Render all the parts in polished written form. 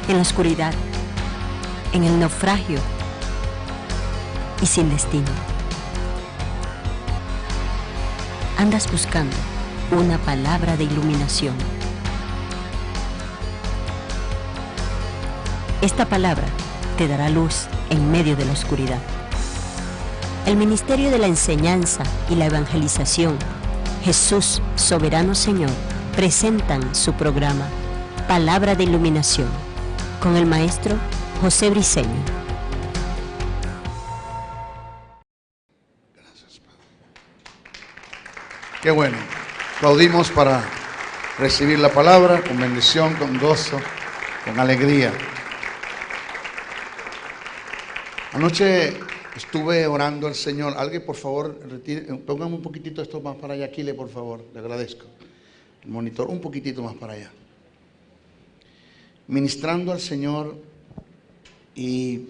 en la oscuridad, en el naufragio y sin destino. Andas buscando una palabra de iluminación. Esta palabra te dará luz en medio de la oscuridad. El Ministerio de la Enseñanza y la Evangelización, Jesús Soberano Señor, presentan su programa Palabra de Iluminación con el maestro José Briceño. Gracias, Padre. Qué bueno. Aplaudimos para recibir la palabra con bendición, con gozo, con alegría. Anoche estuve orando al Señor. Alguien, por favor, póngame un poquitito esto más para allá, Aquile, por favor. Le agradezco. El monitor, un poquitito más para allá. Ministrando al Señor y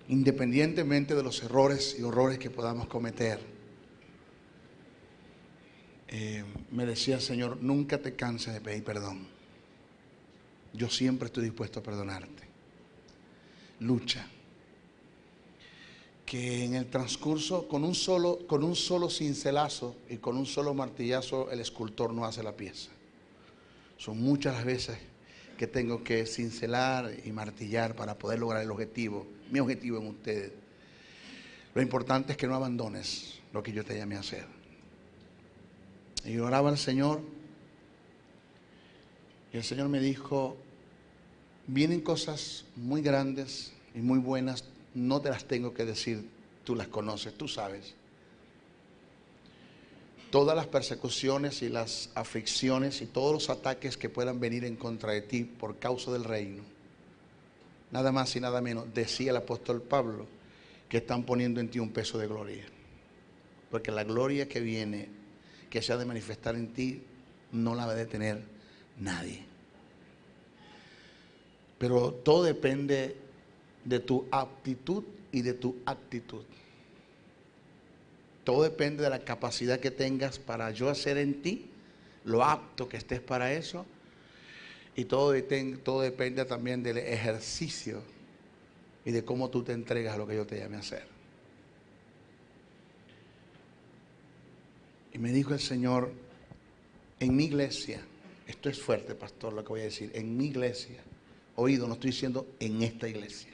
independientemente de los errores y horrores que podamos cometer, me decía el Señor, nunca te canses de pedir perdón. Yo siempre estoy dispuesto a perdonarte. Lucha. Que en el transcurso, con un solo cincelazo y con un solo martillazo, el escultor no hace la pieza. Son muchas las veces que tengo que cincelar y martillar para poder lograr el objetivo, mi objetivo en ustedes. Lo importante es que no abandones lo que yo te llamé a hacer. Y yo oraba al Señor y el Señor me dijo, vienen cosas muy grandes y muy buenas, no te las tengo que decir, tú las conoces, tú sabes. Todas las persecuciones y las aflicciones y todos los ataques que puedan venir en contra de ti por causa del reino, nada más y nada menos, decía el apóstol Pablo, que están poniendo en ti un peso de gloria. Porque la gloria que viene, que se ha de manifestar en ti, no la va a detener nadie. Pero todo depende de tu aptitud y de tu actitud. Todo depende de la capacidad que tengas para yo hacer en ti, lo apto que estés para eso. Y todo depende también del ejercicio y de cómo tú te entregas a lo que yo te llamé a hacer. Y me dijo el Señor, en mi iglesia, esto es fuerte, pastor, lo que voy a decir, en mi iglesia, oído, no estoy diciendo en esta iglesia,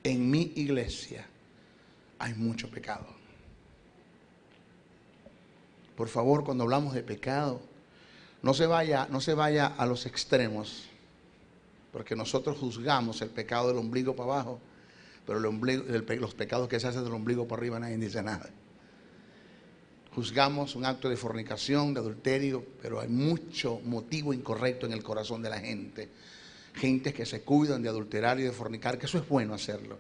en mi iglesia hay mucho pecado. Por favor, cuando hablamos de pecado, no se vaya a los extremos, porque nosotros juzgamos el pecado del ombligo para abajo, pero los pecados que se hacen del ombligo para arriba nadie dice nada. Juzgamos un acto de fornicación, de adulterio, pero hay mucho motivo incorrecto en el corazón de la gente. Gentes que se cuidan de adulterar y de fornicar, que eso es bueno hacerlo,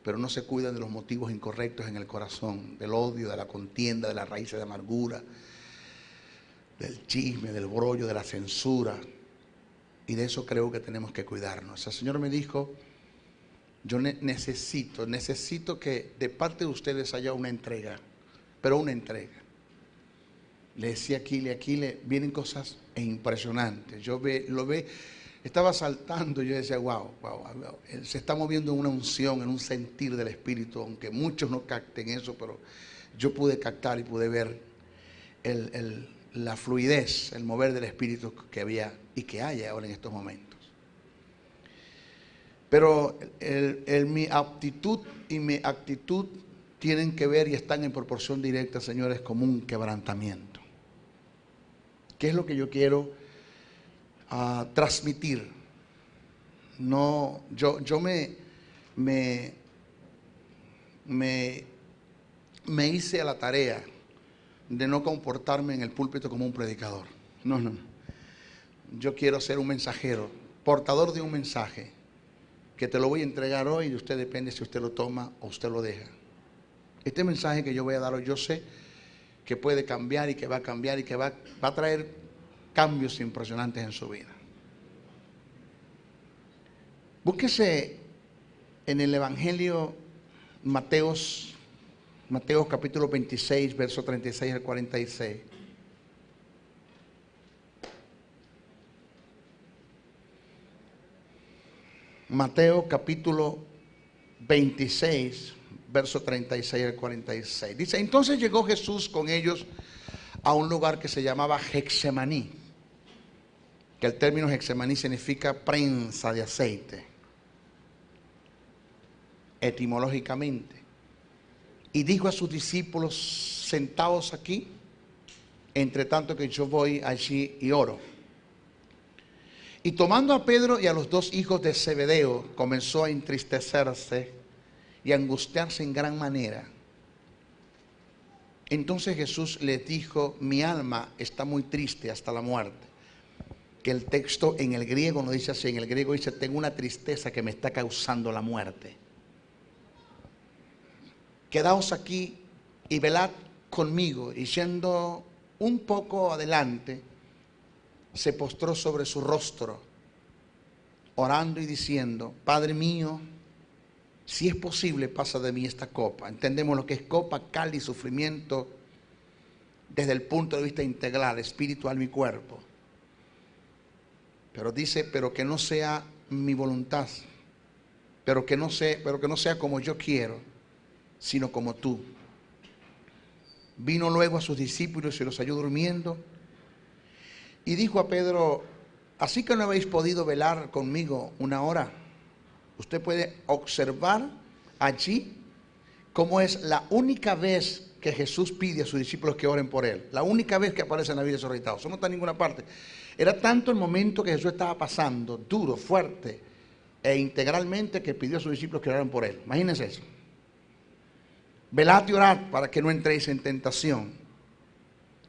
pero no se cuidan de los motivos incorrectos en el corazón, del odio, de la contienda, de las raíces de amargura, del chisme, del brollo, de la censura. Y de eso creo que tenemos que cuidarnos. El Señor me dijo, yo necesito que de parte de ustedes haya una entrega, pero una entrega. Le decía a Aquile, vienen cosas impresionantes. Estaba saltando y yo decía, wow, se está moviendo en una unción, en un sentir del Espíritu, aunque muchos no capten eso, pero yo pude captar y pude ver la fluidez, el mover del Espíritu que había y que hay ahora en estos momentos. Pero mi aptitud y mi actitud tienen que ver y están en proporción directa, señores, como un quebrantamiento. ¿Qué es lo que yo quiero transmitir? No, yo me hice a la tarea de no comportarme en el púlpito como un predicador. No. Yo quiero ser un mensajero, portador de un mensaje, que te lo voy a entregar hoy y de usted depende si usted lo toma o usted lo deja. Este mensaje que yo voy a dar hoy, yo sé que puede cambiar y que va a cambiar y que va a traer cambios impresionantes en su vida. Búsquese en el Evangelio Mateo capítulo 26, verso 36 al 46. Mateo capítulo 26, verso 36 al 46. Dice, entonces llegó Jesús con ellos a un lugar que se llamaba Getsemaní, que el término Getsemaní significa prensa de aceite, etimológicamente. Y dijo a sus discípulos, sentaos aquí, entre tanto que yo voy allí y oro. Y tomando a Pedro y a los dos hijos de Zebedeo, comenzó a entristecerse y a angustiarse en gran manera. Entonces Jesús les dijo, mi alma está muy triste hasta la muerte. Que el texto en el griego no dice así, en el griego dice, tengo una tristeza que me está causando la muerte. Quedaos aquí y velad conmigo. Y yendo un poco adelante, se postró sobre su rostro, orando y diciendo, Padre mío, si es posible, pasa de mí esta copa. Entendemos lo que es copa, cáliz, sufrimiento, desde el punto de vista integral, espiritual y cuerpo. Pero dice, pero que no sea mi voluntad, pero que no sea como yo quiero, sino como tú. Vino luego a sus discípulos y los halló durmiendo. Y dijo a Pedro, así que no habéis podido velar conmigo una hora. Usted puede observar allí cómo es la única vez que Jesús pide a sus discípulos que oren por él. La única vez que aparece en la Biblia de esos resucitados. Eso no está en ninguna parte. Era tanto el momento que Jesús estaba pasando, duro, fuerte e integralmente, que pidió a sus discípulos que oraran por él. Imagínense eso. Velad y orad para que no entréis en tentación.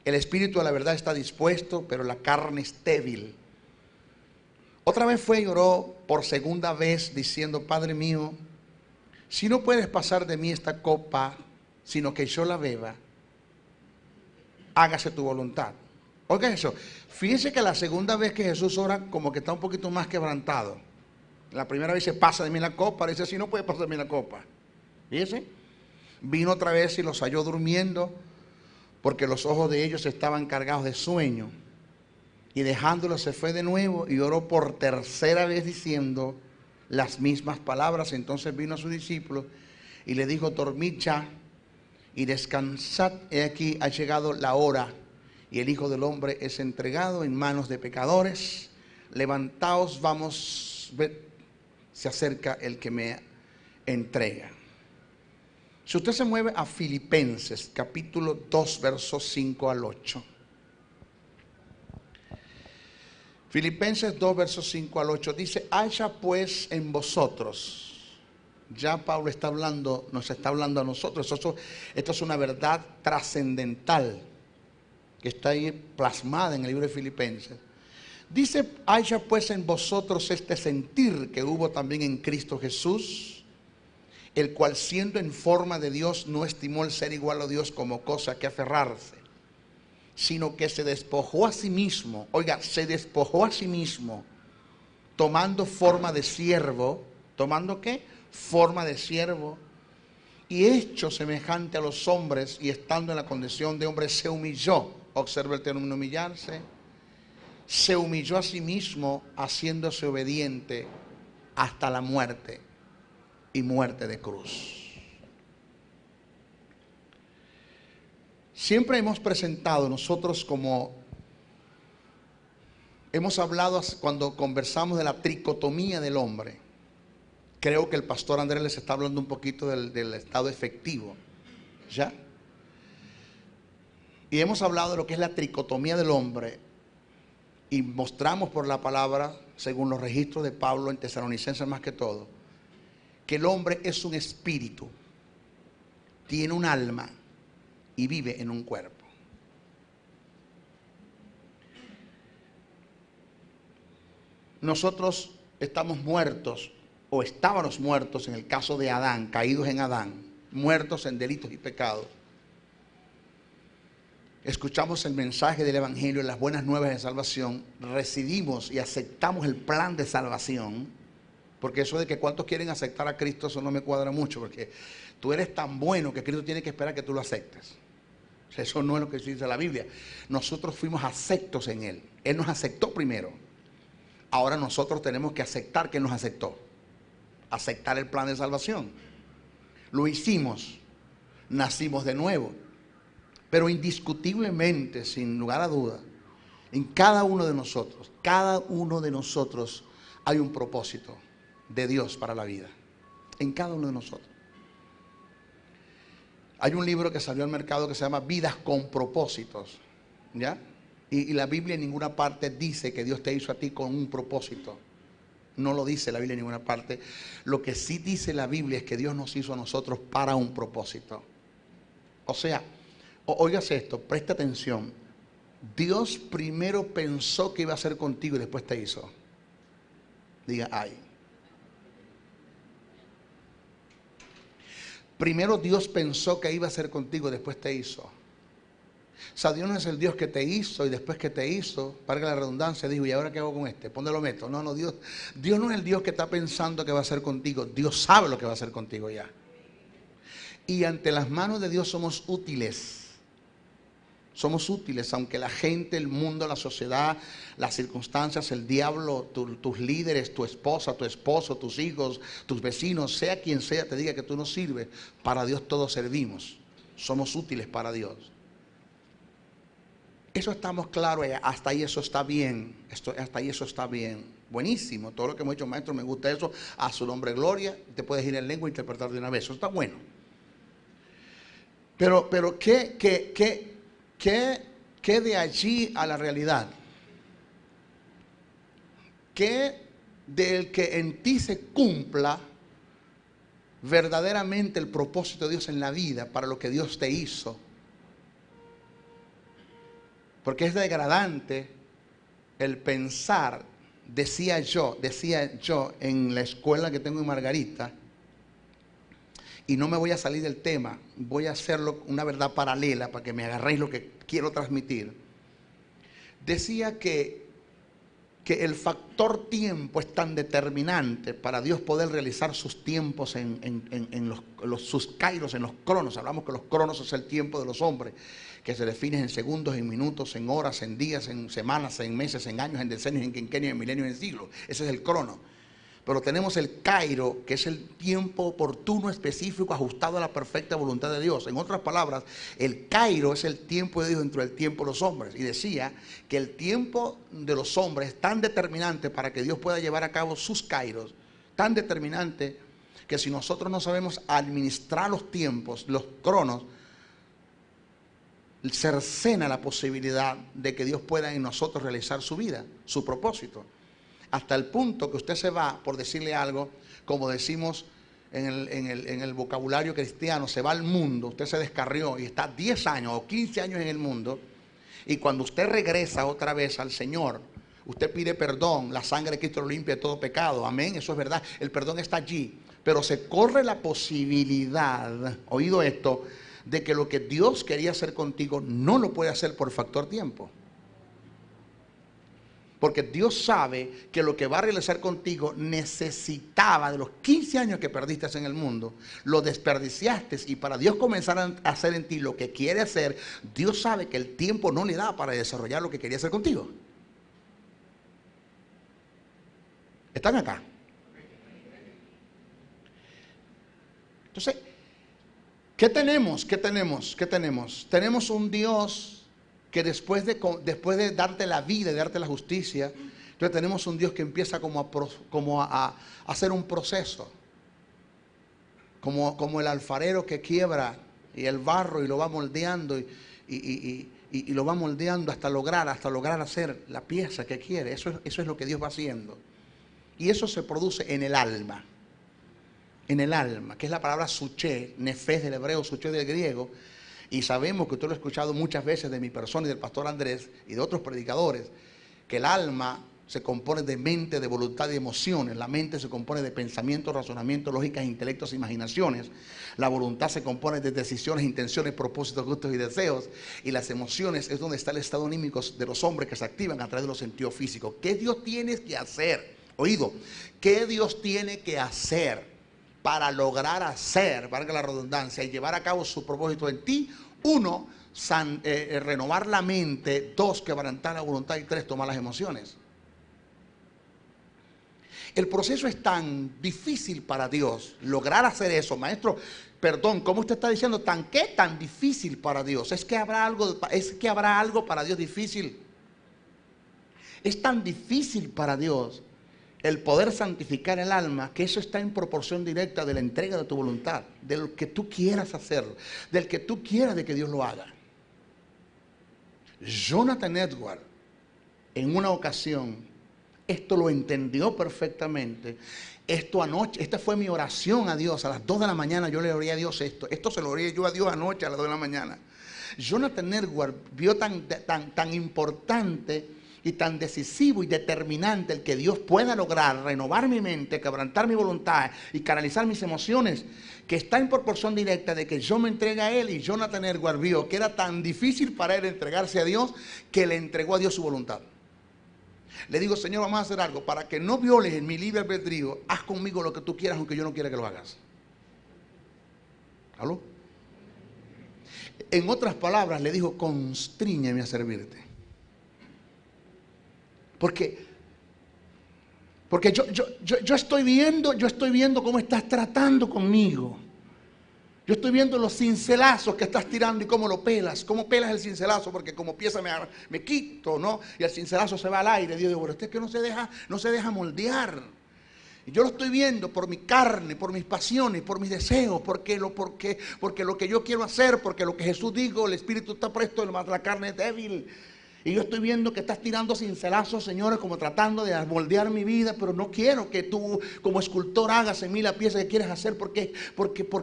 El espíritu a la verdad está dispuesto, pero la carne es débil. Otra vez fue y oró por segunda vez diciendo, Padre mío, si no puedes pasar de mí esta copa, sino que yo la beba, hágase tu voluntad. Oiga eso, fíjense que la segunda vez que Jesús ora como que está un poquito más quebrantado. La primera vez dice, pasa de mí la copa, dice, si no puedes pasar de mí la copa. Fíjense, vino otra vez y los halló durmiendo, porque los ojos de ellos estaban cargados de sueño. Y dejándolos se fue de nuevo y oró por tercera vez diciendo las mismas palabras. Entonces vino a sus discípulos y le dijo, dormid ya y descansad, he aquí ha llegado la hora y el Hijo del Hombre es entregado en manos de pecadores. Levantaos, vamos, se acerca el que me entrega. Si usted se mueve a Filipenses, capítulo 2, versos 5 al 8. Filipenses 2, versos 5 al 8 dice, haya pues en vosotros. Ya Pablo está hablando, nos está hablando a nosotros. Esto es una verdad trascendental que está ahí plasmada en el libro de Filipenses. Dice, haya pues en vosotros este sentir que hubo también en Cristo Jesús, el cual siendo en forma de Dios no estimó el ser igual a Dios como cosa que aferrarse, sino que se despojó a sí mismo. Oiga, se despojó a sí mismo, tomando forma de siervo. ¿Tomando qué? Forma de siervo. Y hecho semejante a los hombres, y estando en la condición de hombre, se humilló. Observa el término humillarse. Se humilló a sí mismo, haciéndose obediente hasta la muerte, y muerte de cruz. Siempre hemos presentado nosotros como hemos hablado cuando conversamos de la tricotomía del hombre. Creo que el pastor Andrés les está hablando un poquito del estado efectivo, ¿ya? Y hemos hablado de lo que es la tricotomía del hombre y mostramos por la palabra, según los registros de Pablo en Tesalonicenses más que todo, que el hombre es un espíritu, tiene un alma y vive en un cuerpo. Nosotros estamos muertos, o estábamos muertos en el caso de Adán, caídos en Adán, muertos en delitos y pecados. Escuchamos el mensaje del Evangelio, las buenas nuevas de salvación, recibimos y aceptamos el plan de salvación, porque eso de que cuántos quieren aceptar a Cristo, eso no me cuadra mucho, porque tú eres tan bueno que Cristo tiene que esperar que tú lo aceptes. O sea, eso no es lo que dice la Biblia. Nosotros fuimos aceptos en Él. Él nos aceptó primero. Ahora nosotros tenemos que aceptar que Él nos aceptó. aceptar el plan de salvación. Lo hicimos, nacimos de nuevo. Pero indiscutiblemente, sin lugar a duda, en cada uno de nosotros hay un propósito de Dios para la vida. En cada uno de nosotros. Hay un libro que salió al mercado que se llama Vidas con propósitos, ¿ya? Y la Biblia en ninguna parte dice que Dios te hizo a ti con un propósito. No lo dice la Biblia en ninguna parte. Lo que sí dice la Biblia es que Dios nos hizo a nosotros para un propósito. O sea, óigase esto, presta atención. Dios primero pensó que iba a hacer contigo y después te hizo. Diga, ay. Primero Dios pensó que iba a hacer contigo y después te hizo. O sea, Dios no es el Dios que te hizo y después que te hizo, para la redundancia, dijo, ¿y ahora qué hago con este? ¿Dónde lo meto? No, Dios no es el Dios que está pensando que va a hacer contigo. Dios sabe lo que va a hacer contigo ya. Y ante las manos de Dios somos útiles. Somos útiles, aunque la gente, el mundo, la sociedad, las circunstancias, el diablo, tus líderes, tu esposa, tu esposo, tus hijos, tus vecinos, sea quien sea, te diga que tú no sirves. Para Dios todos servimos. Somos útiles para Dios. Eso estamos claros, hasta ahí eso está bien. Hasta ahí eso está bien. Buenísimo, todo lo que hemos hecho, maestro, me gusta eso. A su nombre, gloria. Te puedes ir en lengua e interpretar de una vez. Eso está bueno. Pero ¿qué de allí a la realidad? ¿Qué del que en ti se cumpla verdaderamente el propósito de Dios en la vida para lo que Dios te hizo? Porque es degradante el pensar, decía yo en la escuela que tengo en Margarita, y no me voy a salir del tema, voy a hacerlo una verdad paralela para que me agarréis lo que quiero transmitir. Decía que el factor tiempo es tan determinante para Dios poder realizar sus tiempos sus kairos, en los cronos. Hablamos que los cronos es el tiempo de los hombres, que se define en segundos, en minutos, en horas, en días, en semanas, en meses, en años, en decenios, en quinquenios, en milenios, en siglos. Ese es el crono. Pero tenemos el kairo, que es el tiempo oportuno, específico, ajustado a la perfecta voluntad de Dios. En otras palabras, el kairo es el tiempo de Dios dentro del tiempo de los hombres. Y decía que el tiempo de los hombres es tan determinante para que Dios pueda llevar a cabo sus kairos, tan determinante que si nosotros no sabemos administrar los tiempos, los cronos, cercena la posibilidad de que Dios pueda en nosotros realizar su vida, su propósito. Hasta el punto que usted se va, por decirle algo, como decimos en el vocabulario cristiano, se va al mundo, usted se descarrió y está 10 años o 15 años en el mundo, y cuando usted regresa otra vez al Señor, usted pide perdón, la sangre de Cristo lo limpia de todo pecado, amén, eso es verdad, el perdón está allí, pero se corre la posibilidad, oído esto, de que lo que Dios quería hacer contigo no lo puede hacer por factor tiempo. Porque Dios sabe que lo que va a realizar contigo necesitaba de los 15 años que perdiste en el mundo, lo desperdiciaste, y para Dios comenzar a hacer en ti lo que quiere hacer, Dios sabe que el tiempo no le da para desarrollar lo que quería hacer contigo. ¿Están acá? Entonces, ¿qué tenemos? Tenemos un Dios que después de darte la vida y darte la justicia, entonces tenemos un Dios que empieza como a hacer un proceso, como el alfarero que quiebra y el barro y lo va moldeando y lo va moldeando hasta lograr hacer la pieza que quiere. Eso es lo que Dios va haciendo. Y eso se produce en el alma, que es la palabra suché, nefes del hebreo, suché del griego. Y sabemos que usted lo ha escuchado muchas veces de mi persona y del pastor Andrés y de otros predicadores, que el alma se compone de mente, de voluntad y emociones. La mente se compone de pensamientos, razonamientos, lógicas, intelectos e imaginaciones. La voluntad se compone de decisiones, intenciones, propósitos, gustos y deseos. Y las emociones es donde está el estado anímico de los hombres que se activan a través de los sentidos físicos. ¿Qué Dios tiene que hacer? Oído, ¿qué Dios tiene que hacer para lograr hacer, valga la redundancia, y llevar a cabo su propósito en ti? 1, renovar la mente. 2, quebrantar la voluntad. Y 3, tomar las emociones. El proceso es tan difícil para Dios lograr hacer eso, maestro. Perdón, ¿cómo usted está diciendo tan difícil para Dios? Es que habrá algo para Dios difícil. Es tan difícil para Dios el poder santificar el alma, que eso está en proporción directa de la entrega de tu voluntad, de lo que tú quieras hacer, del que tú quieras de que Dios lo haga. Jonathan Edwards, en una ocasión, esto lo entendió perfectamente. Esta fue mi oración a Dios. A las 2 de la mañana yo le oré a Dios esto. Esto se lo oré yo a Dios anoche a las 2 de la mañana. Jonathan Edwards vio tan importante y tan decisivo y determinante el que Dios pueda lograr renovar mi mente, quebrantar mi voluntad y canalizar mis emociones, que está en proporción directa de que yo me entregue a Él. Y Jonathan Edwards vio que era tan difícil para él entregarse a Dios, que le entregó a Dios su voluntad. Le digo, Señor, vamos a hacer algo para que no violes en mi libre albedrío. Haz conmigo lo que tú quieras, aunque yo no quiera que lo hagas. ¿Aló? En otras palabras, le dijo, constríñeme a servirte. Porque yo estoy viendo cómo estás tratando conmigo. Yo estoy viendo los cincelazos que estás tirando y cómo lo pelas. Cómo pelas el cincelazo, porque como pieza me quito, ¿no? Y el cincelazo se va al aire. Dios dice, pero usted es que no se deja moldear. Y yo lo estoy viendo por mi carne, por mis pasiones, por mis deseos, porque lo que yo quiero hacer, porque lo que Jesús dijo, el espíritu está presto, la carne es débil. Y yo estoy viendo que estás tirando cincelazos, señores, como tratando de moldear mi vida, pero no quiero que tú, como escultor, hagas en mí la pieza que quieres hacer, porque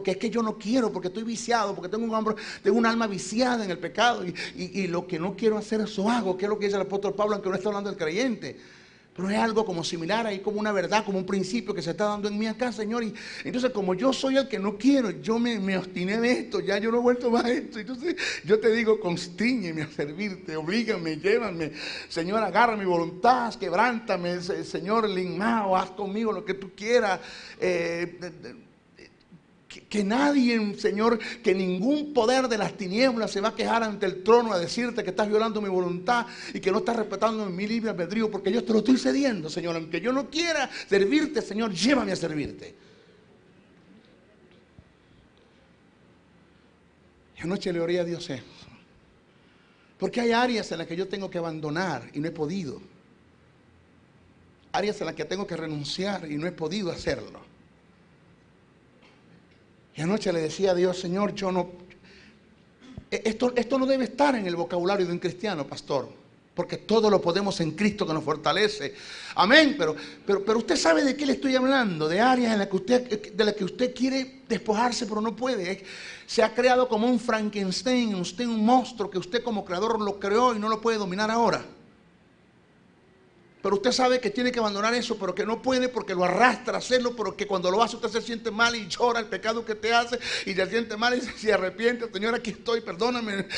es que yo no quiero, porque estoy viciado, porque tengo un alma viciada en el pecado, y lo que no quiero hacer, eso hago, que es lo que dice el apóstol Pablo, aunque no está hablando del creyente. Pero es algo como similar, ahí como una verdad, como un principio que se está dando en mí acá, Señor. Y entonces, como yo soy el que no quiero, yo me obstiné de esto, ya yo no he vuelto más a esto. Entonces yo te digo, constríñeme a servirte, oblígame, llévame. Señor, agarra mi voluntad, quebrántame, Señor, limao, haz conmigo lo que tú quieras. Que nadie, Señor, que ningún poder de las tinieblas se va a quejar ante el trono a decirte que estás violando mi voluntad y que no estás respetando mi libre albedrío, porque yo te lo estoy cediendo, Señor. Aunque yo no quiera servirte, Señor, llévame a servirte. Y anoche le oré a Dios eso, porque hay áreas en las que yo tengo que abandonar y no he podido. Áreas en las que tengo que renunciar y no he podido hacerlo. Y anoche le decía a Dios, Señor, esto no debe estar en el vocabulario de un cristiano, pastor, porque todo lo podemos en Cristo que nos fortalece. Amén, pero usted sabe de qué le estoy hablando, de áreas en de las que usted quiere despojarse, pero no puede. Se ha creado como un Frankenstein, usted un monstruo que usted como creador lo creó y no lo puede dominar ahora. Pero usted sabe que tiene que abandonar eso, pero que no puede porque lo arrastra a hacerlo, pero que cuando lo hace usted se siente mal y llora el pecado que te hace y se siente mal y se arrepiente. Señor, aquí estoy, perdóname,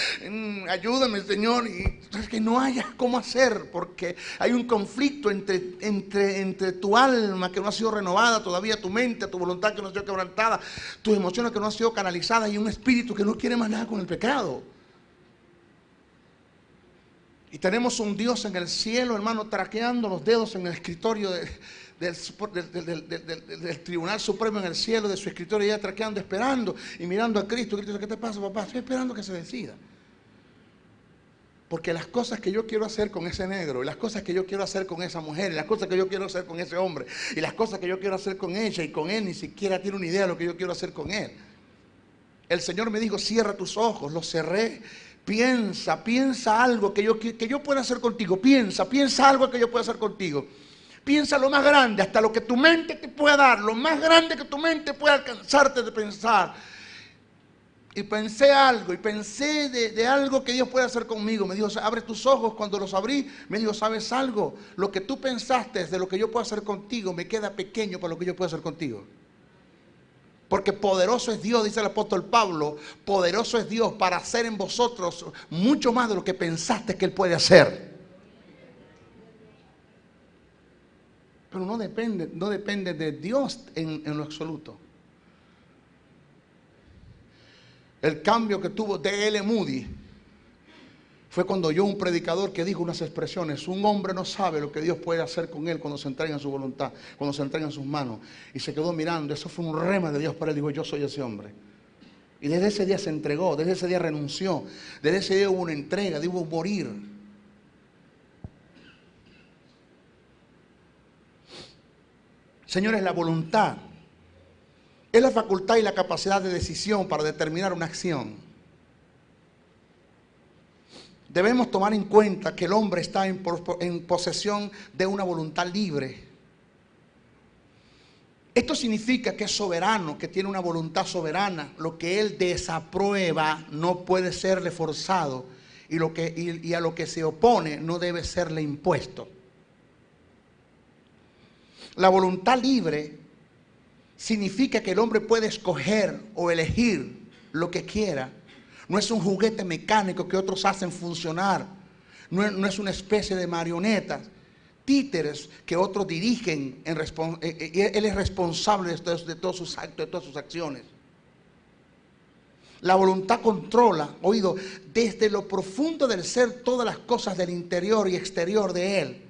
ayúdame, Señor. Y es que no haya cómo hacer, porque hay un conflicto entre tu alma que no ha sido renovada todavía, tu mente, tu voluntad que no ha sido quebrantada, tus emociones que no han sido canalizadas y un espíritu que no quiere más nada con el pecado. Y tenemos un Dios en el cielo, hermano, traqueando los dedos en el escritorio del Tribunal Supremo en el cielo, de su escritorio, ya traqueando, esperando y mirando a Cristo. Cristo dice, ¿qué te pasa, papá? Estoy esperando que se decida. Porque las cosas que yo quiero hacer con ese negro, y las cosas que yo quiero hacer con esa mujer, y las cosas que yo quiero hacer con ese hombre, y las cosas que yo quiero hacer con ella y con él, ni siquiera tiene una idea de lo que yo quiero hacer con él. El Señor me dijo, cierra tus ojos, los cerré. Piensa algo que yo pueda hacer contigo. Piensa algo que yo pueda hacer contigo. Piensa lo más grande, hasta lo que tu mente te pueda dar, lo más grande que tu mente pueda alcanzarte de pensar. Y pensé de algo que Dios puede hacer conmigo. Me dijo, abre tus ojos. Cuando los abrí, me dijo, ¿sabes algo? Lo que tú pensaste de lo que yo puedo hacer contigo me queda pequeño para lo que yo puedo hacer contigo. Porque poderoso es Dios, dice el apóstol Pablo, poderoso es Dios para hacer en vosotros mucho más de lo que pensaste que Él puede hacer. Pero no depende de Dios en lo absoluto. El cambio que tuvo D.L. Moody fue cuando oyó un predicador que dijo unas expresiones: un hombre no sabe lo que Dios puede hacer con él cuando se entrega en su voluntad, cuando se entrega en sus manos. Y se quedó mirando. Eso fue un rema de Dios para él. Dijo: yo soy ese hombre. Y desde ese día se entregó, desde ese día renunció, desde ese día hubo una entrega, hubo morir. Señores, la voluntad es la facultad y la capacidad de decisión para determinar una acción. Debemos tomar en cuenta que el hombre está en posesión de una voluntad libre. Esto significa que es soberano, que tiene una voluntad soberana. Lo que él desaprueba no puede serle forzado, y a lo que se opone no debe serle impuesto. La voluntad libre significa que el hombre puede escoger o elegir lo que quiera. No es un juguete mecánico que otros hacen funcionar. No es una especie de marionetas, títeres que otros dirigen. Él es responsable de todos sus actos, de todas sus acciones. La voluntad controla, oído, desde lo profundo del ser todas las cosas del interior y exterior de él.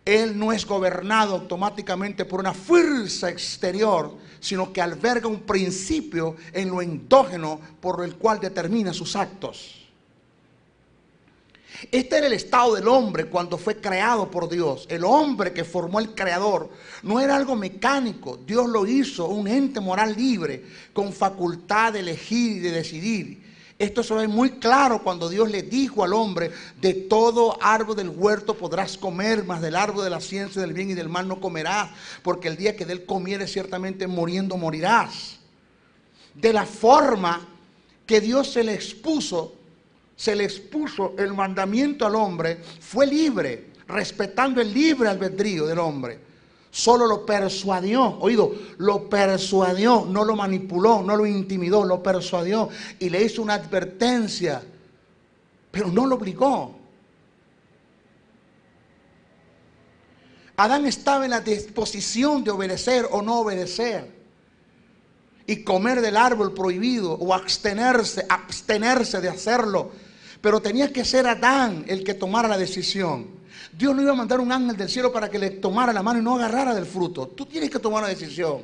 Él no es gobernado automáticamente por una fuerza exterior, sino que alberga un principio en lo endógeno por el cual determina sus actos. Este era el estado del hombre cuando fue creado por Dios. El hombre que formó el Creador no era algo mecánico. Dios lo hizo un ente moral libre, con facultad de elegir y de decidir. Esto se ve muy claro cuando Dios le dijo al hombre: de todo árbol del huerto podrás comer, mas del árbol de la ciencia del bien y del mal no comerás, porque el día que de él comieres ciertamente muriendo morirás. De la forma que Dios se le expuso el mandamiento al hombre, fue libre, respetando el libre albedrío del hombre. Solo lo persuadió, oído, lo persuadió, no lo manipuló, no lo intimidó, lo persuadió y le hizo una advertencia, pero no lo obligó. Adán estaba en la disposición de obedecer o no obedecer, y comer del árbol prohibido o abstenerse de hacerlo, pero tenía que ser Adán el que tomara la decisión. Dios no iba a mandar un ángel del cielo para que le tomara la mano y no agarrara del fruto. Tú tienes que tomar una decisión.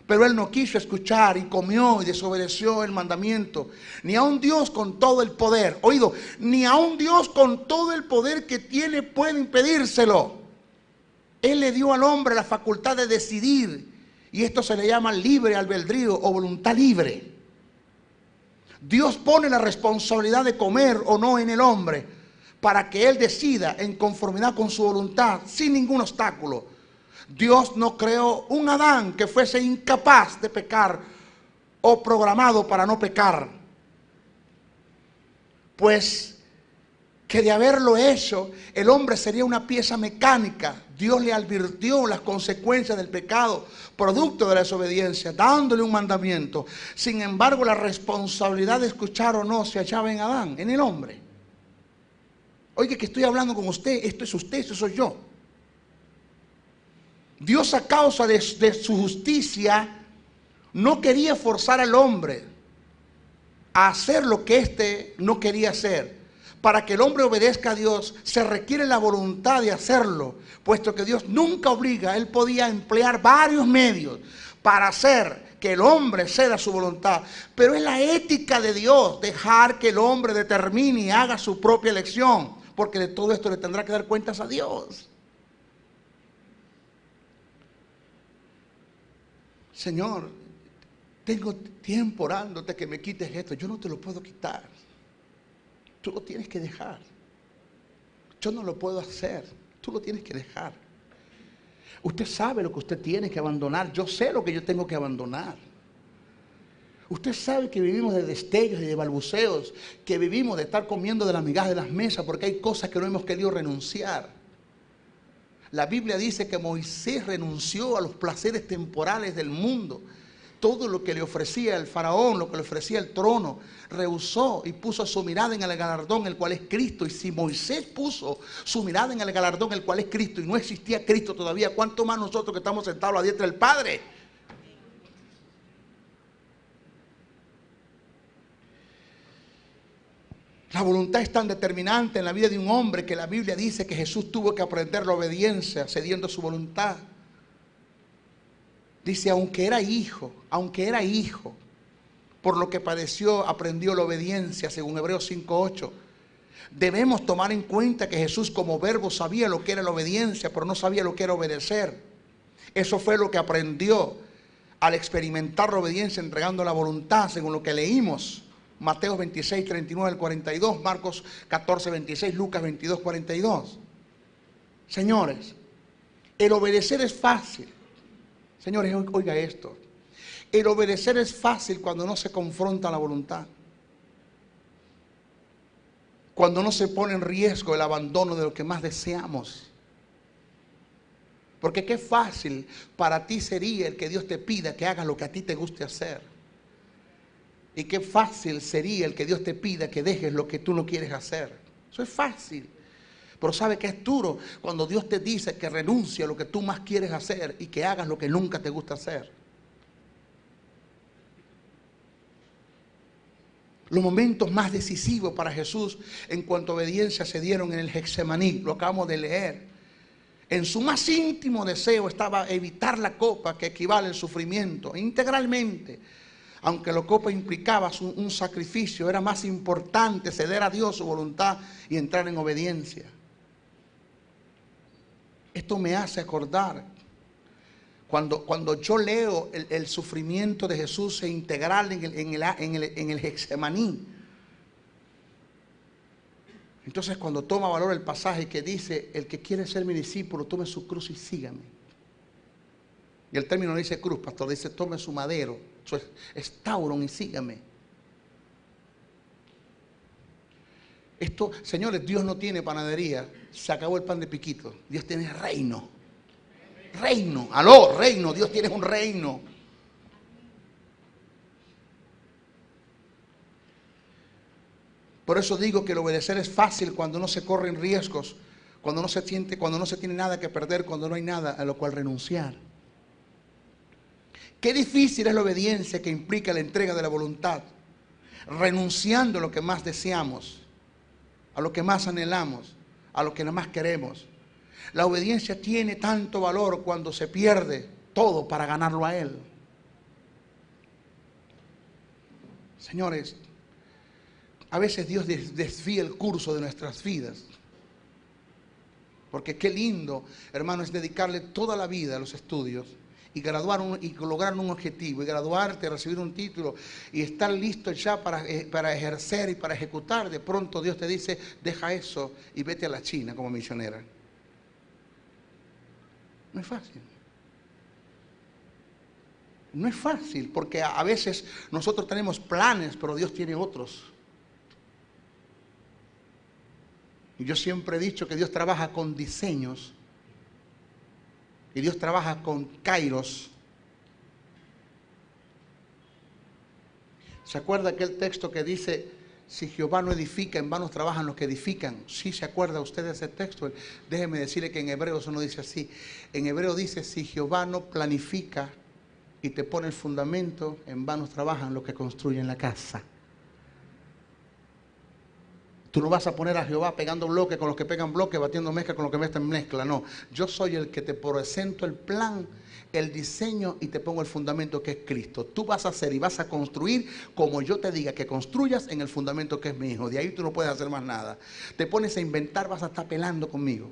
Pero él no quiso escuchar y comió y desobedeció el mandamiento. Ni a un Dios con todo el poder, oído, ni a un Dios con todo el poder que tiene puede impedírselo. Él le dio al hombre la facultad de decidir, y esto se le llama libre albedrío o voluntad libre. Dios pone la responsabilidad de comer o no en el hombre, para que él decida en conformidad con su voluntad, sin ningún obstáculo. Dios no creó un Adán que fuese incapaz de pecar o programado para no pecar. Pues que de haberlo hecho, el hombre sería una pieza mecánica. Dios le advirtió las consecuencias del pecado, producto de la desobediencia, dándole un mandamiento. Sin embargo, la responsabilidad de escuchar o no se hallaba en Adán, en el hombre. Oye, que estoy hablando con usted, esto es usted, esto soy yo. Dios, a causa de su justicia, no quería forzar al hombre a hacer lo que éste no quería hacer. Para que el hombre obedezca a Dios, se requiere la voluntad de hacerlo, puesto que Dios nunca obliga. Él podía emplear varios medios para hacer que el hombre ceda su voluntad, pero es la ética de Dios dejar que el hombre determine y haga su propia elección, porque de todo esto le tendrá que dar cuentas a Dios. Señor, tengo tiempo orándote que me quites esto. Yo no te lo puedo quitar. Tú lo tienes que dejar. Yo no lo puedo hacer. Tú lo tienes que dejar. Usted sabe lo que usted tiene que abandonar. Yo sé lo que yo tengo que abandonar. Usted sabe que vivimos de destellos y de balbuceos, que vivimos de estar comiendo de las migajas de las mesas, porque hay cosas que no hemos querido renunciar. La Biblia dice que Moisés renunció a los placeres temporales del mundo. Todo lo que le ofrecía el faraón, lo que le ofrecía el trono, rehusó y puso su mirada en el galardón, el cual es Cristo. Y si Moisés puso su mirada en el galardón, el cual es Cristo, y no existía Cristo todavía, ¿cuánto más nosotros que estamos sentados a la diestra del Padre? La voluntad es tan determinante en la vida de un hombre que la Biblia dice que Jesús tuvo que aprender la obediencia cediendo su voluntad. Dice, aunque era hijo, por lo que padeció, aprendió la obediencia, según Hebreos 5:8. Debemos tomar en cuenta que Jesús como verbo sabía lo que era la obediencia, pero no sabía lo que era obedecer. Eso fue lo que aprendió al experimentar la obediencia entregando la voluntad, según lo que leímos. Mateo 26, 39 al 42, Marcos 14, 26, Lucas 22, 42. Señores, el obedecer es fácil. Señores, oiga esto. El obedecer es fácil cuando no se confronta la voluntad. Cuando no se pone en riesgo el abandono de lo que más deseamos. Porque qué fácil para ti sería el que Dios te pida que hagas lo que a ti te guste hacer. Y qué fácil sería el que Dios te pida que dejes lo que tú no quieres hacer. Eso es fácil. Pero ¿sabe qué es duro? Cuando Dios te dice que renuncie a lo que tú más quieres hacer y que hagas lo que nunca te gusta hacer. Los momentos más decisivos para Jesús en cuanto a obediencia se dieron en el Getsemaní. Lo acabamos de leer. En su más íntimo deseo estaba evitar la copa que equivale al sufrimiento integralmente. Aunque la copa implicaba un sacrificio, era más importante ceder a Dios su voluntad y entrar en obediencia. Esto me hace acordar cuando yo leo el sufrimiento de Jesús integral en el Getsemaní. Entonces cuando toma valor el pasaje que dice, el que quiere ser mi discípulo, tome su cruz y sígame. Y el término no dice cruz, pastor, dice tome su madero, su estauron y sígame. Esto, señores, Dios no tiene panadería, se acabó el pan de piquito. Dios tiene reino. Reino, aló, reino, Dios tiene un reino. Por eso digo que el obedecer es fácil cuando no se corren riesgos, cuando no se tiene nada que perder, cuando no hay nada a lo cual renunciar. Qué difícil es la obediencia que implica la entrega de la voluntad, renunciando a lo que más deseamos, a lo que más anhelamos, a lo que más queremos. La obediencia tiene tanto valor cuando se pierde todo para ganarlo a Él. Señores, a veces Dios desvía el curso de nuestras vidas. Porque qué lindo, hermano, es dedicarle toda la vida a los estudios y y lograr un objetivo, y graduarte, recibir un título y estar listo ya para ejercer y para ejecutar. De pronto Dios te dice, deja eso y vete a la China como misionera. No es fácil. No es fácil, porque a veces nosotros tenemos planes, pero Dios tiene otros. Y yo siempre he dicho que Dios trabaja con diseños. Y Dios trabaja con kairos. ¿Se acuerda aquel texto que dice, si Jehová no edifica, en vano trabajan los que edifican? ¿Sí se acuerda usted de ese texto? Déjeme decirle que en hebreo eso no dice así. En hebreo dice, si Jehová no planifica y te pone el fundamento, en vano trabajan los que construyen la casa. Tú no vas a poner a Jehová pegando bloque con los que pegan bloque, batiendo mezcla con los que meten mezcla. No, yo soy el que te presento el plan, el diseño y te pongo el fundamento que es Cristo. Tú vas a hacer y vas a construir como yo te diga que construyas en el fundamento que es mi Hijo. De ahí tú no puedes hacer más nada. Te pones a inventar, vas a estar pelando conmigo.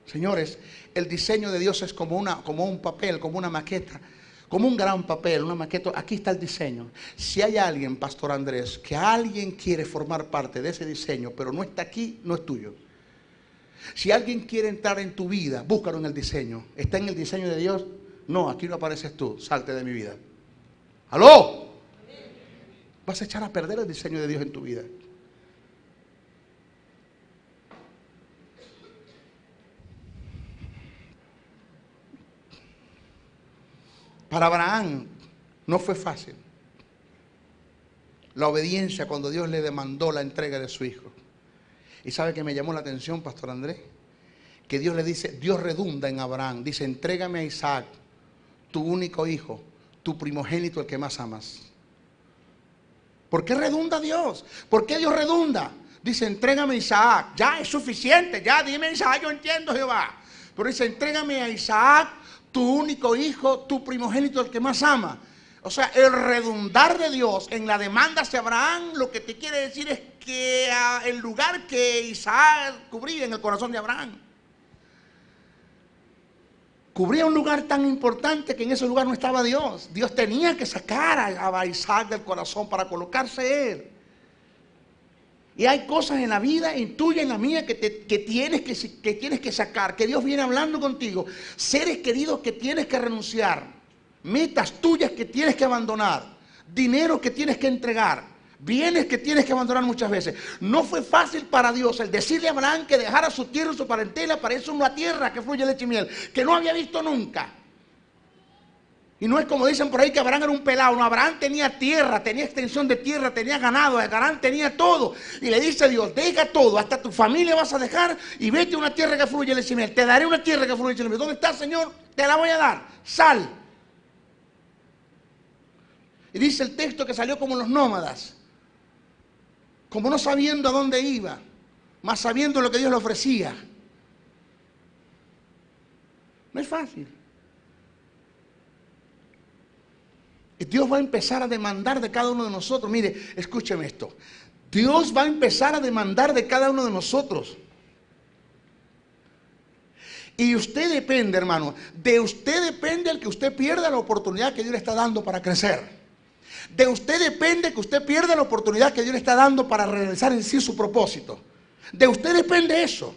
Señores, el diseño de Dios es como un papel, como una maqueta. Como un gran papel, una maqueta. Aquí está el diseño. Si hay alguien, Pastor Andrés, que alguien quiere formar parte de ese diseño, pero no está aquí, no es tuyo. Si alguien quiere entrar en tu vida, búscalo en el diseño. ¿Está en el diseño de Dios? No, aquí no apareces tú. Salte de mi vida. ¡Aló! Vas a echar a perder el diseño de Dios en tu vida. Para Abraham no fue fácil la obediencia cuando Dios le demandó la entrega de su hijo. ¿Y sabe que me llamó la atención, Pastor Andrés? Que Dios le dice, Dios redunda en Abraham. Dice, entrégame a Isaac, tu único hijo, tu primogénito, el que más amas. ¿Por qué redunda Dios? ¿Por qué Dios redunda? Dice, entrégame a Isaac. Ya es suficiente, ya dime Isaac, yo entiendo, Jehová. Pero dice, entrégame a Isaac, tu único hijo, tu primogénito, el que más ama. O sea, el redundar de Dios en la demanda hacia Abraham, lo que te quiere decir es que el lugar que Isaac cubría en el corazón de Abraham, cubría un lugar tan importante que en ese lugar no estaba Dios. Dios tenía que sacar a Isaac del corazón para colocarse él. Y hay cosas en la vida, en tuya, en la mía, que tienes que sacar, que Dios viene hablando contigo. Seres queridos que tienes que renunciar, metas tuyas que tienes que abandonar, dinero que tienes que entregar, bienes que tienes que abandonar muchas veces. No fue fácil para Dios el decirle a Abraham que dejara su tierra y su parentela para irse a una tierra que fluye leche y miel, que no había visto nunca. Y no es como dicen por ahí que Abraham era un pelado. No, Abraham tenía tierra, tenía extensión de tierra, tenía ganado, Abraham tenía todo. Y le dice a Dios, deja todo, hasta tu familia vas a dejar y vete a una tierra que fluye leche y miel. Te daré una tierra que fluye leche y miel. ¿Dónde está, Señor? Te la voy a dar. Sal. Y dice el texto que salió como los nómadas, como no sabiendo a dónde iba, más sabiendo lo que Dios le ofrecía. No es fácil. Y Dios va a empezar a demandar de cada uno de nosotros. Mire, escúcheme esto. Dios va a empezar a demandar de cada uno de nosotros. Y usted depende, hermano, de usted depende el que usted pierda la oportunidad que Dios le está dando para crecer. De usted depende que usted pierda la oportunidad que Dios le está dando para realizar en sí su propósito. De usted depende eso.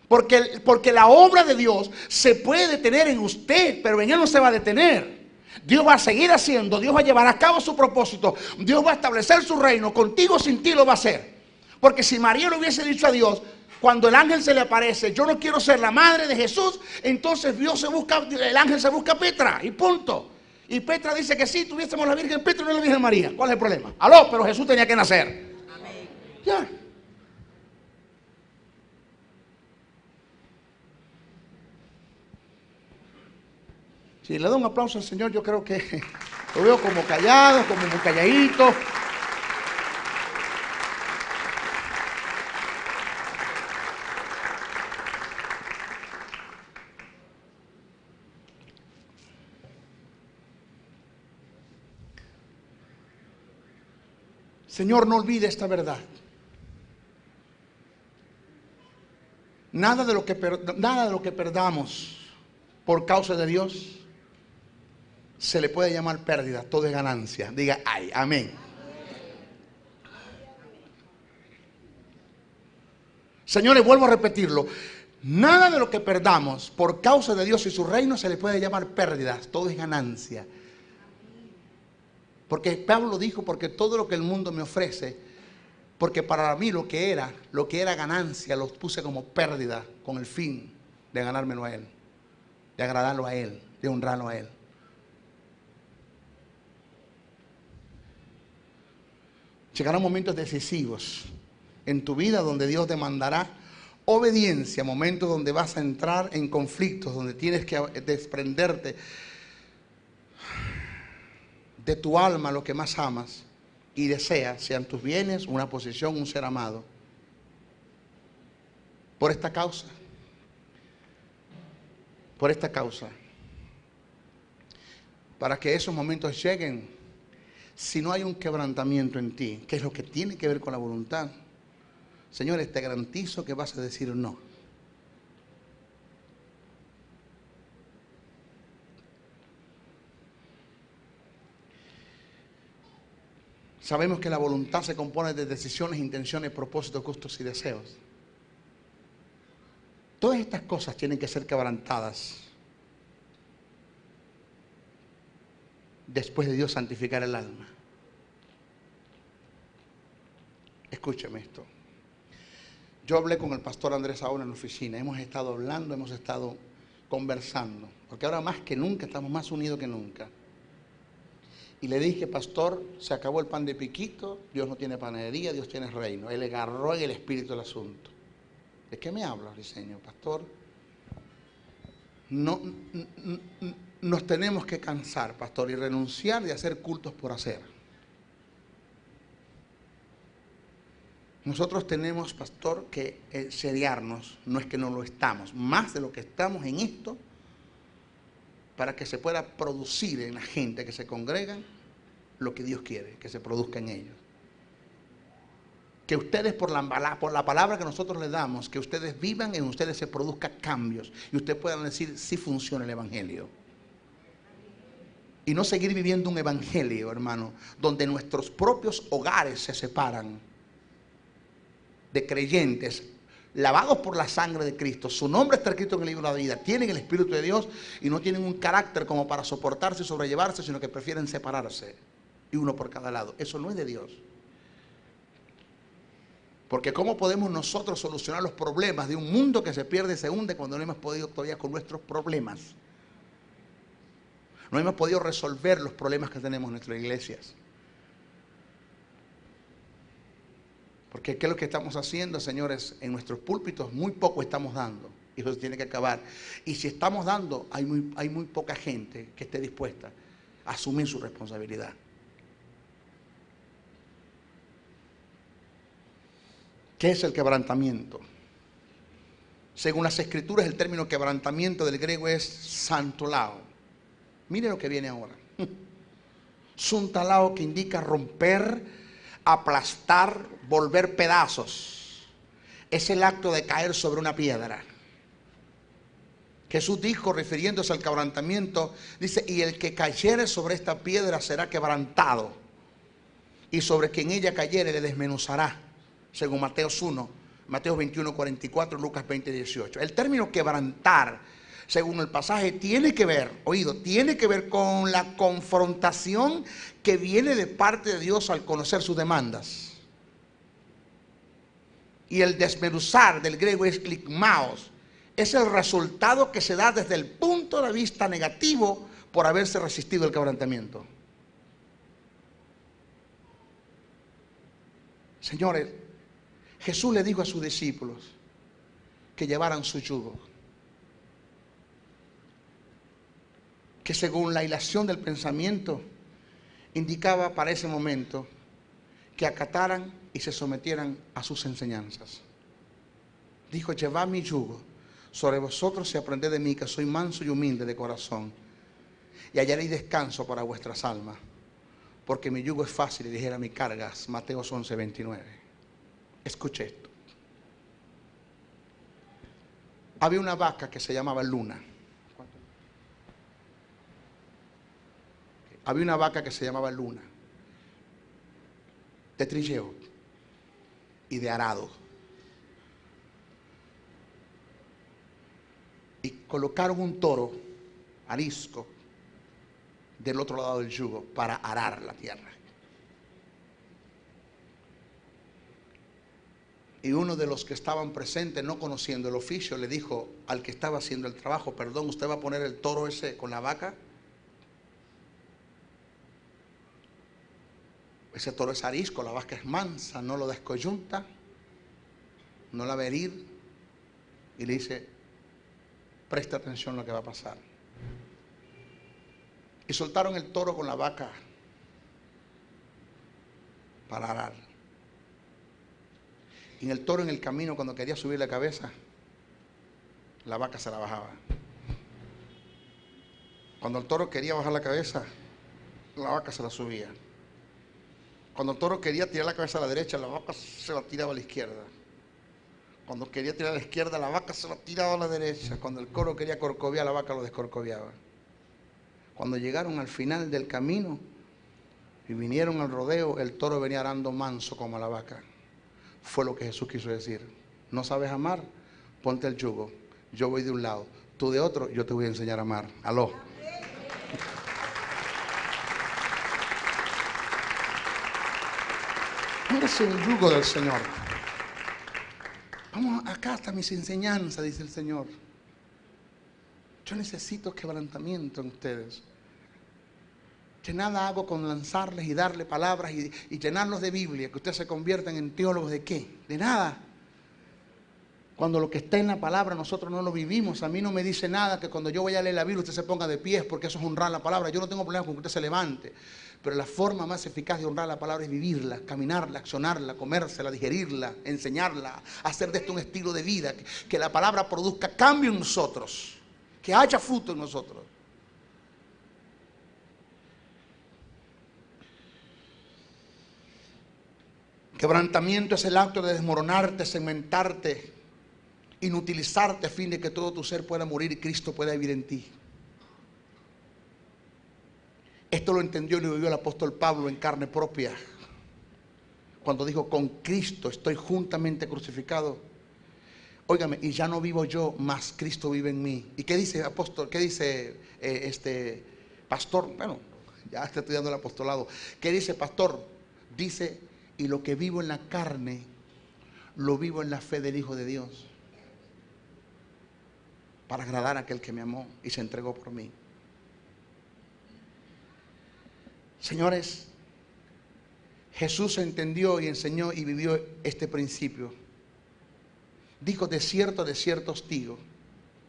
Porque la obra de Dios se puede detener en usted, pero en Él no se va a detener. Dios va a seguir haciendo, Dios va a llevar a cabo su propósito, Dios va a establecer su reino, contigo o sin ti lo va a hacer. Porque si María le hubiese dicho a Dios, cuando el ángel se le aparece, yo no quiero ser la madre de Jesús, entonces el ángel se busca a Petra y punto. Y Petra dice que sí, tuviésemos la Virgen Petra y no la Virgen María. ¿Cuál es el problema? Aló, pero Jesús tenía que nacer. Amén. Ya. Si le doy un aplauso al Señor, yo creo que lo veo como callado, como muy calladito. Señor, no olvide esta verdad. Nada de lo que perdamos por causa de Dios se le puede llamar pérdida, todo es ganancia. Diga, ay, amén. Señores, vuelvo a repetirlo. Nada de lo que perdamos por causa de Dios y su reino se le puede llamar pérdida, todo es ganancia. Porque Pablo dijo, porque todo lo que el mundo me ofrece, porque para mí lo que era ganancia, lo puse como pérdida con el fin de ganármelo a Él, de agradarlo a Él, de honrarlo a Él. Llegarán momentos decisivos en tu vida donde Dios demandará obediencia, momentos donde vas a entrar en conflictos, donde tienes que desprenderte de tu alma lo que más amas y deseas, sean tus bienes, una posición, un ser amado. Por esta causa, para que esos momentos lleguen, si no hay un quebrantamiento en ti, que es lo que tiene que ver con la voluntad, señores, te garantizo que vas a decir no. Sabemos que la voluntad se compone de decisiones, intenciones, propósitos, gustos y deseos. Todas estas cosas tienen que ser quebrantadas después de Dios santificar el alma. Escúcheme esto. Yo hablé con el pastor Andrés ahora en la oficina. Hemos estado hablando, hemos estado conversando. Porque ahora más que nunca estamos más unidos que nunca. Y le dije, pastor, se acabó el pan de piquito, Dios no tiene panadería, Dios tiene reino. Él agarró en el espíritu del asunto. ¿De qué me hablas, Riseño? Pastor, nos tenemos que cansar, pastor, y renunciar de hacer cultos por hacer. Nosotros tenemos, pastor, que seriarnos, no es que no lo estamos, más de lo que estamos en esto, para que se pueda producir en la gente que se congregan lo que Dios quiere, que se produzca en ellos. Que ustedes por la palabra que nosotros les damos, que ustedes vivan, en ustedes se produzcan cambios y ustedes puedan decir, sí funciona el evangelio. Y no seguir viviendo un evangelio, hermano, donde nuestros propios hogares se separan de creyentes lavados por la sangre de Cristo. Su nombre está escrito en el libro de la vida. Tienen el Espíritu de Dios y no tienen un carácter como para soportarse y sobrellevarse, sino que prefieren separarse. Y uno por cada lado. Eso no es de Dios. Porque ¿cómo podemos nosotros solucionar los problemas de un mundo que se pierde y se hunde cuando no hemos podido todavía con nuestros problemas? No hemos podido resolver los problemas que tenemos en nuestras iglesias. Porque ¿qué es lo que estamos haciendo, señores? En nuestros púlpitos muy poco estamos dando. Y eso se tiene que acabar. Y si estamos dando, hay muy poca gente que esté dispuesta a asumir su responsabilidad. ¿Qué es el quebrantamiento? Según las escrituras, el término quebrantamiento del griego es santalao. Mire lo que viene ahora. Santalao, que indica romper, aplastar, volver pedazos. Es el acto de caer sobre una piedra. Jesús dijo, refiriéndose al quebrantamiento, dice, y el que cayere sobre esta piedra será quebrantado, y sobre quien ella cayere le desmenuzará. Según Mateo 1, Mateo 21, 44, Lucas 20, 18. El término quebrantar, según el pasaje, tiene que ver, tiene que ver con la confrontación que viene de parte de Dios al conocer sus demandas. Y el desmenuzar del griego es klikmaos. Es el resultado que se da desde el punto de vista negativo por haberse resistido el quebrantamiento. Señores, Jesús le dijo a sus discípulos que llevaran su yugo. Que según la hilación del pensamiento, indicaba para ese momento que acataran y se sometieran a sus enseñanzas. Dijo, llevad mi yugo sobre vosotros y aprended de mí, que soy manso y humilde de corazón, y hallaréis descanso para vuestras almas, porque mi yugo es fácil y ligera mi carga. Mateo 11, 29. Escuche esto. Había una vaca que se llamaba Luna. Había una vaca que se llamaba Luna, de trilleo y de arado. Y colocaron un toro arisco del otro lado del yugo para arar la tierra. Y uno de los que estaban presentes, no conociendo el oficio, le dijo al que estaba haciendo el trabajo, perdón, ¿usted va a poner el toro ese con la vaca? Ese toro es arisco, la vaca es mansa, no lo descoyunta, no la va a herir. Y le dice, presta atención a lo que va a pasar. Y soltaron el toro con la vaca para arar. Y el toro en el camino, cuando quería subir la cabeza, la vaca se la bajaba. Cuando el toro quería bajar la cabeza, la vaca se la subía. Cuando el toro quería tirar la cabeza a la derecha, la vaca se la tiraba a la izquierda. Cuando quería tirar a la izquierda, la vaca se la tiraba a la derecha. Cuando el toro quería corcoviar, la vaca lo descorcoviaba. Cuando llegaron al final del camino y vinieron al rodeo, el toro venía arando manso como la vaca. Fue lo que Jesús quiso decir. ¿No sabes amar? Ponte el yugo. Yo voy de un lado, tú de otro, yo te voy a enseñar a amar. Aló. Eres el yugo del Señor. Vamos, acá está mis enseñanzas, dice el Señor. Yo necesito quebrantamiento en ustedes. Que nada hago con lanzarles y darle palabras y llenarlos de Biblia, que ustedes se conviertan en teólogos de qué, de nada. Cuando lo que está en la palabra nosotros no lo vivimos. A mí no me dice nada que cuando yo voy a leer la Biblia usted se ponga de pies, porque eso es honrar la palabra. Yo no tengo problema con que usted se levante, pero la forma más eficaz de honrar la palabra es vivirla, caminarla, accionarla, comérsela, digerirla, enseñarla, hacer de esto un estilo de vida, que la palabra produzca cambio en nosotros, que haya fruto en nosotros. Quebrantamiento es el acto de desmoronarte, segmentarte, inutilizarte a fin de que todo tu ser pueda morir y Cristo pueda vivir en ti. Esto lo entendió y lo vivió el apóstol Pablo en carne propia, cuando dijo: con Cristo estoy juntamente crucificado. Óigame, y ya no vivo yo, mas Cristo vive en mí. ¿Y qué dice apóstol? ¿Qué dice pastor? Bueno, ya está estudiando el apostolado. ¿Qué dice pastor? Dice: y lo que vivo en la carne, lo vivo en la fe del Hijo de Dios, para agradar a aquel que me amó y se entregó por mí. Señores, Jesús entendió y enseñó y vivió este principio. Dijo: de cierto os digo.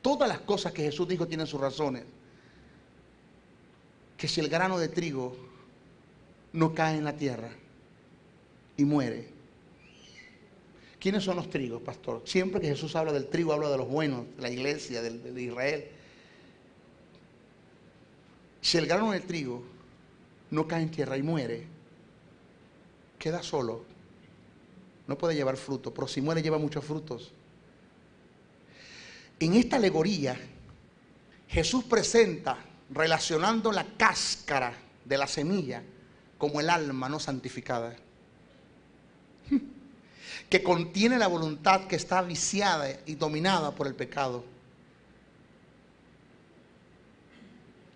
Todas las cosas que Jesús dijo tienen sus razones. Que si el grano de trigo no cae en la tierra y muere. ¿Quiénes son los trigos, pastor? Siempre que Jesús habla del trigo, habla de los buenos, de la iglesia, de Israel. Si el grano de trigo no cae en tierra y muere, queda solo. No puede llevar fruto, pero si muere lleva muchos frutos. En esta alegoría, Jesús presenta, relacionando la cáscara de la semilla como el alma no santificada, que contiene la voluntad que está viciada y dominada por el pecado.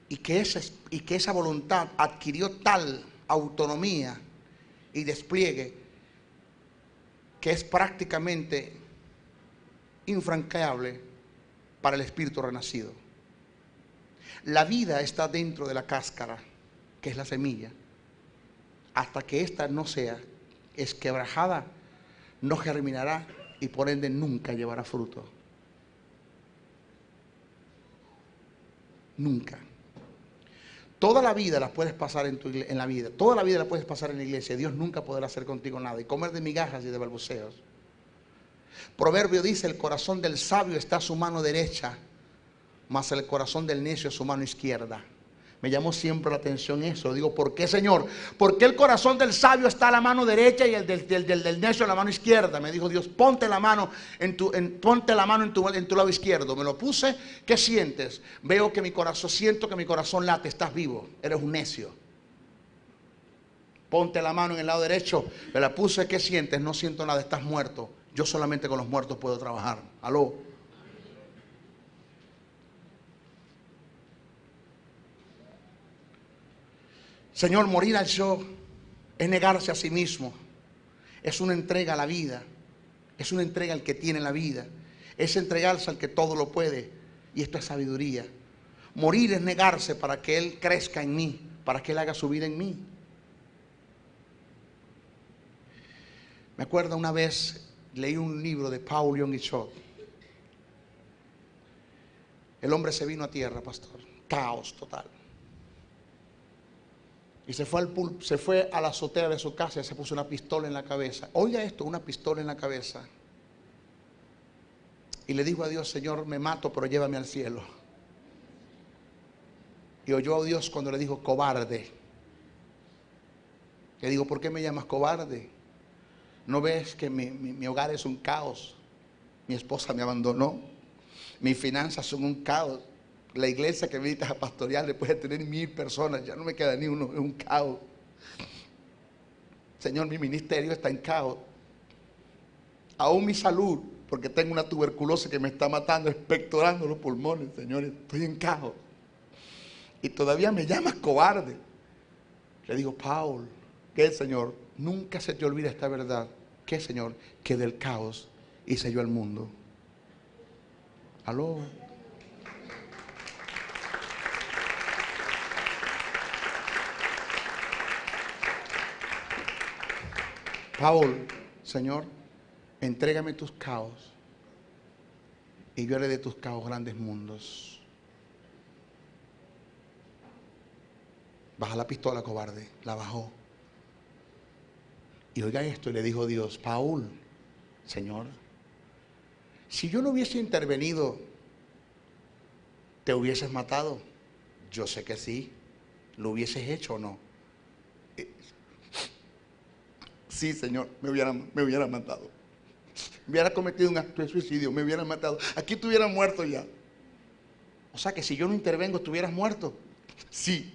Y que esa voluntad adquirió tal autonomía y despliegue que es prácticamente infranqueable para el espíritu renacido. La vida está dentro de la cáscara, que es la semilla. Hasta que ésta no sea esquebrajada, no germinará y por ende nunca llevará fruto. Nunca. Toda la vida la puedes pasar en la vida. Toda la vida la puedes pasar en la iglesia. Dios nunca podrá hacer contigo nada y comer de migajas y de balbuceos. Proverbio dice: el corazón del sabio está a su mano derecha, mas el corazón del necio a su mano izquierda. Me llamó siempre la atención eso. Digo: ¿por qué, Señor? ¿Por qué el corazón del sabio está a la mano derecha y el del necio a la mano izquierda? Me dijo Dios: ponte la mano en tu lado izquierdo. Me lo puse. ¿Qué sientes? Veo que mi corazón, siento que mi corazón late. Estás vivo. Eres un necio. Ponte la mano en el lado derecho. Me la puse. ¿Qué sientes? No siento nada. Estás muerto. Yo solamente con los muertos puedo trabajar. ¿Aló? Señor, morir al yo es negarse a sí mismo. Es una entrega a la vida. Es una entrega al que tiene la vida. Es entregarse al que todo lo puede. Y esto es sabiduría. Morir es negarse para que Él crezca en mí, para que Él haga su vida en mí. Me acuerdo una vez, leí un libro de Paul Young-Ichot. El hombre se vino a tierra, pastor. Caos total. Y se fue a la azotea de su casa y se puso una pistola en la cabeza. Oiga esto, una pistola en la cabeza. Y le dijo a Dios: Señor, me mato, pero llévame al cielo. Y oyó a Dios cuando le dijo: cobarde. Le digo: ¿por qué me llamas cobarde? ¿No ves que mi hogar es un caos? Mi esposa me abandonó. Mis finanzas son un caos. La iglesia que visitas a pastorear puede tener 1000 personas. Ya no me queda ni uno. Es un caos. Señor, mi ministerio está en caos. Aún mi salud, porque tengo una tuberculosis que me está matando, expectorando los pulmones. Señor, estoy en caos. Y todavía me llamas cobarde. Le digo: Paul, ¿qué, Señor? Nunca se te olvida esta verdad. ¿Qué, Señor? Que del caos hice yo al mundo. ¿Aló? Paul, Señor, entrégame tus caos y yo haré de tus caos grandes mundos. Baja la pistola, cobarde. La bajó. Y oiga esto, y le dijo Dios: Paul, Señor, si yo no hubiese intervenido, ¿te hubieses matado? Yo sé que sí. ¿Lo hubieses hecho o no? Sí, Señor, me hubiera matado. Hubiera cometido un acto de suicidio, me hubieran matado. Aquí te hubieras muerto ya. O sea que si yo no intervengo, ¿te hubieras muerto? Sí.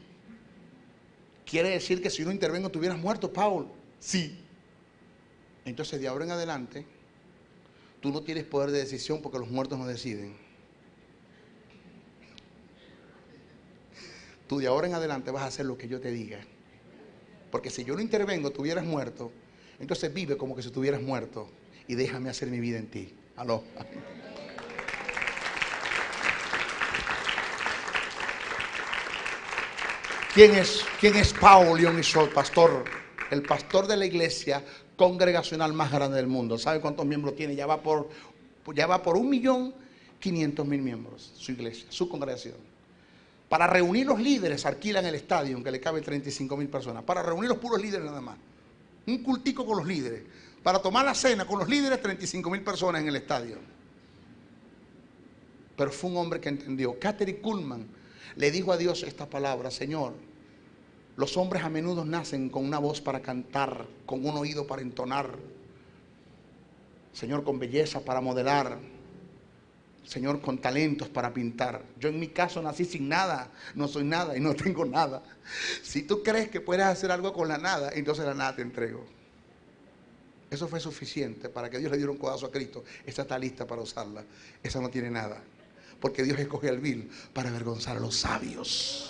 ¿Quiere decir que si no intervengo, te hubieras muerto, Paul? Sí. Entonces, de ahora en adelante, tú no tienes poder de decisión porque los muertos no deciden. Tú de ahora en adelante vas a hacer lo que yo te diga. Porque si yo no intervengo, te hubieras muerto. Entonces vive como que si estuvieras muerto y déjame hacer mi vida en ti. Aló. ¿Quién es Paul Leon-Schultz, pastor? El pastor de la iglesia congregacional más grande del mundo. ¿Sabe cuántos miembros tiene? Ya va por 1.500.000 miembros su iglesia, su congregación. Para reunir los líderes alquilan el estadio, aunque le caben 35.000 personas. Para reunir los puros líderes nada más. Un cultico con los líderes. Para tomar la cena con los líderes, 35.000 personas en el estadio. Pero fue un hombre que entendió. Kathryn Kuhlman le dijo a Dios esta palabra: Señor, los hombres a menudo nacen con una voz para cantar, con un oído para entonar, Señor, con belleza para modelar, Señor, con talentos para pintar. Yo en mi caso nací sin nada, no soy nada y no tengo nada. Si tú crees que puedes hacer algo con la nada, entonces la nada te entrego. Eso fue suficiente para que Dios le diera un codazo a Cristo. Esta está lista para usarla. Esa no tiene nada. Porque Dios escoge al vil para avergonzar a los sabios.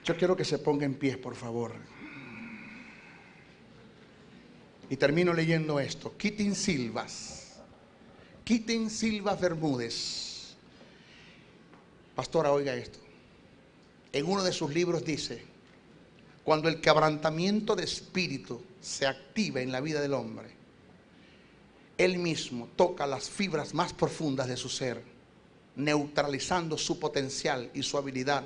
Yo quiero que se ponga en pie, por favor. Y termino leyendo esto. Quintín Silvas Bermúdez. Pastora, oiga esto. En uno de sus libros dice: cuando el quebrantamiento de espíritu se activa en la vida del hombre, él mismo toca las fibras más profundas de su ser, neutralizando su potencial y su habilidad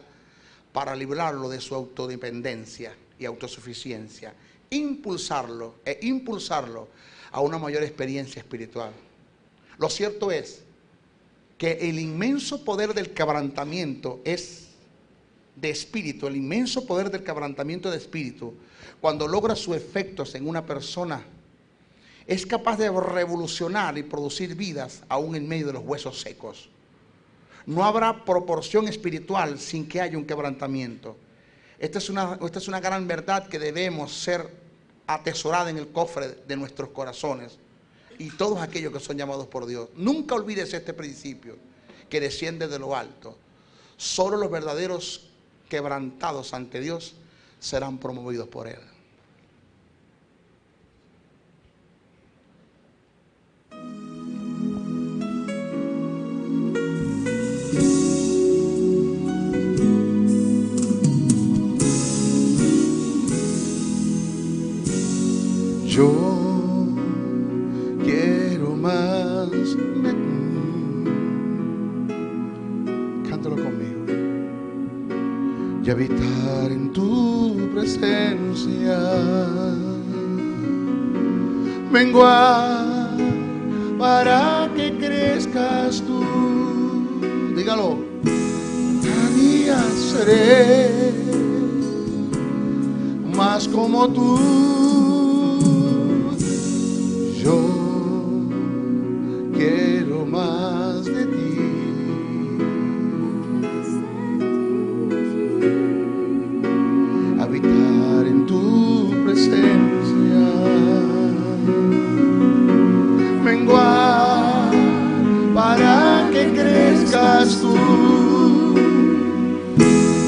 para librarlo de su autodependencia y autosuficiencia, impulsarlo a una mayor experiencia espiritual. Lo cierto es que el inmenso poder del quebrantamiento de espíritu, el inmenso poder del quebrantamiento de espíritu, cuando logra sus efectos en una persona, es capaz de revolucionar y producir vidas aún en medio de los huesos secos. No habrá proporción espiritual sin que haya un quebrantamiento. Esta es una gran verdad que debemos ser atesorada en el cofre de nuestros corazones y todos aquellos que son llamados por Dios. Nunca olvides este principio que desciende de lo alto. Solo los verdaderos quebrantados ante Dios serán promovidos por Él. Yo quiero más de ti. Cántalo conmigo. Y habitar en tu presencia. Vengo para que crezcas tú. Dígalo. Cada día seré más como tú. Yo quiero más de ti. Habitar en tu presencia. Vengo para que crezcas tú.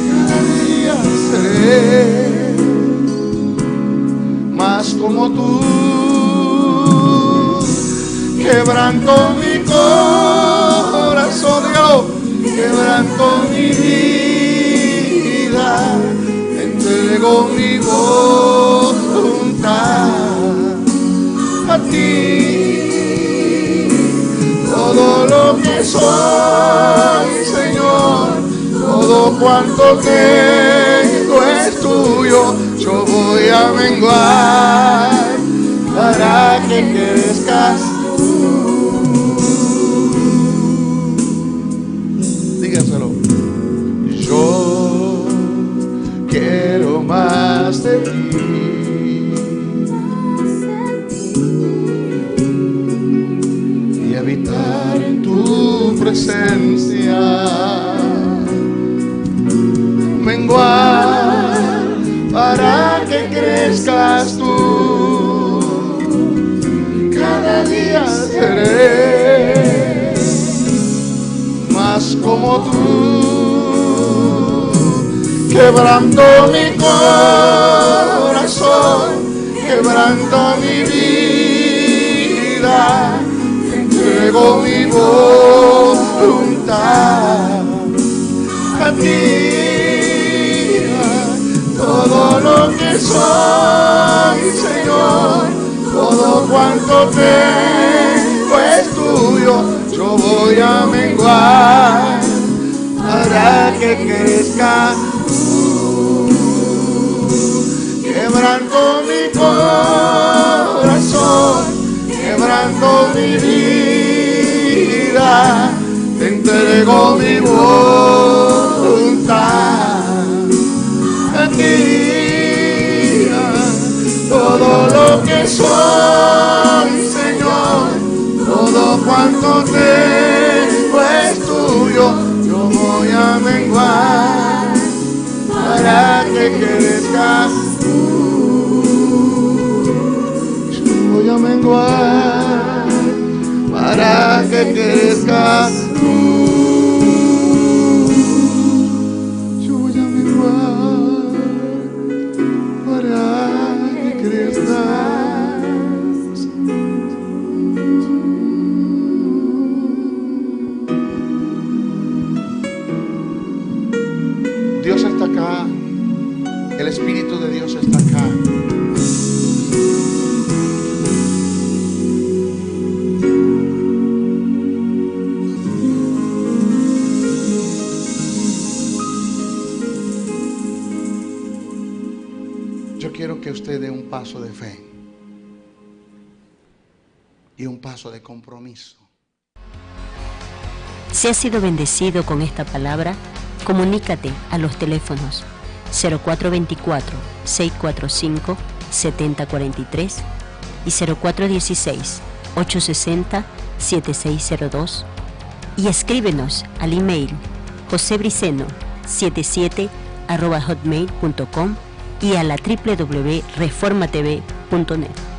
Cada día seré más como tú. Quebranto mi corazón, Dios, quebranto mi vida, entrego mi voluntad. voluntad. A ti todo lo que soy, Señor, todo cuanto tengo es tuyo. Yo voy a menguar para que crezcas tú. Dígaselo. Yo quiero más de ti. Y habitar en tu presencia. Menguar para que crezcas tú. Cada día seré más como tú, quebrando mi corazón, quebrando mi vida, te entrego mi voluntad. A ti todo lo que soy, Señor, todo cuanto tengo es tuyo. Yo voy a menguar para que crezca tú. Quebrando mi corazón, quebrando mi vida, te entrego mi voluntad. A ti todo lo que soy, Señor, todo cuanto tengo es tuyo. Yo voy a menguar para que crezcas tú. Yo voy a menguar para que crezcas tú. Yo voy a menguar para que crezcas. Dios está acá, el Espíritu de Dios está acá. Yo quiero que usted dé un paso de fe y un paso de compromiso. Si has sido bendecido con esta palabra, comunícate a los teléfonos 0424-645-7043 y 0416-860-7602 y escríbenos al email josebriceno77@hotmail.com y a la www.reformatv.net.